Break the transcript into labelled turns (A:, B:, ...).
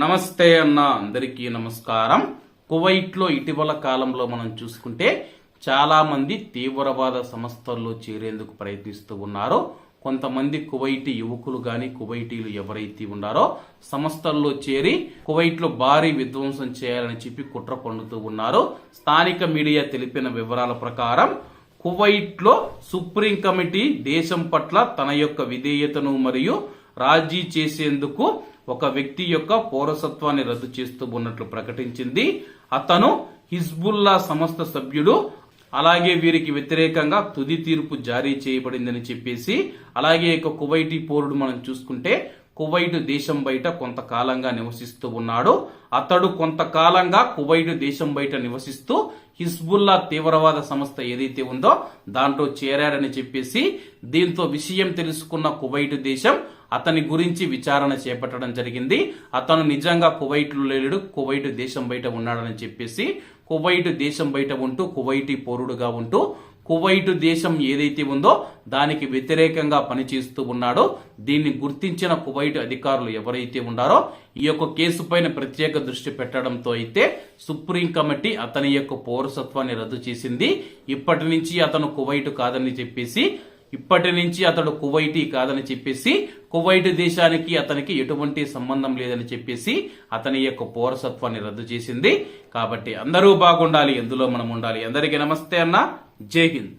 A: నమస్తే అన్న, అందరికీ నమస్కారం. కువైట్లో ఇటీవల కాలంలో మనం చూసుకుంటే చాలా మంది తీవ్రవాద సంస్థల్లో చేరేందుకు ప్రయత్నిస్తూ ఉన్నారు. కొంతమంది కువైటీ యువకులు గాని కువైటీలు ఎవరైతే ఉన్నారో సంస్థల్లో చేరి కువైట్లో భారీ విధ్వంసం చేయాలని చెప్పి కుట్ర పన్నుతూ ఉన్నారు. స్థానిక మీడియా తెలిపిన వివరాల ప్రకారం కువైట్లో సుప్రీం కమిటీ దేశం పట్ల తన యొక్క విధేయతను మరియు రాజీ చేసేందుకు ఒక వ్యక్తి యొక్క పౌరసత్వాన్ని రద్దు చేస్తూ ఉన్నట్లు ప్రకటించింది. అతను హిజ్బుల్లా సంస్థ సభ్యుడు. అలాగే వీరికి వ్యతిరేకంగా తుది తీర్పు జారీ చేయబడిందని చెప్పేసి, అలాగే ఇక కువైటీ పౌరుడు మనం చూసుకుంటే కువైట్ దేశం బయట కొంతకాలంగా నివసిస్తూ ఉన్నాడు. అతడు కొంతకాలంగా కువైట్ దేశం బయట నివసిస్తూ హిజ్బుల్లా తీవ్రవాద సంస్థ ఏదైతే ఉందో దాంట్లో చేరాడని చెప్పేసి, దీంతో విషయం తెలుసుకున్న కువైట్ దేశం అతని గురించి విచారణ చేపట్టడం జరిగింది. అతను నిజంగా కువైట్లో లేడు, కువైట్ దేశం బయట ఉన్నాడని చెప్పేసి, కువైట్ దేశం బయట ఉంటూ కువైటీ పౌరుడుగా ఉంటూ కువైట్ దేశం ఏదైతే ఉందో దానికి వ్యతిరేకంగా పనిచేస్తూ ఉన్నాడో దీన్ని గుర్తించిన కువైట్ అధికారులు ఎవరైతే ఉన్నారో ఈ యొక్క కేసు పైన ప్రత్యేక దృష్టి పెట్టడంతో అయితే సుప్రీం కమిటీ అతని యొక్క పౌరసత్వాన్ని రద్దు చేసింది. ఇప్పటి నుంచి అతను కువైట్ కాదని చెప్పేసి, ఇప్పటి నుంచి అతడు కువైటీ కాదని చెప్పేసి, కువైట్ దేశానికి అతనికి ఎటువంటి సంబంధం లేదని చెప్పేసి అతని యొక్క పౌరసత్వాన్ని రద్దు చేసింది. కాబట్టి అందరూ బాగుండాలి, ఎందులో మనం ఉండాలి. అందరికీ నమస్తే అన్న, జై హింద్.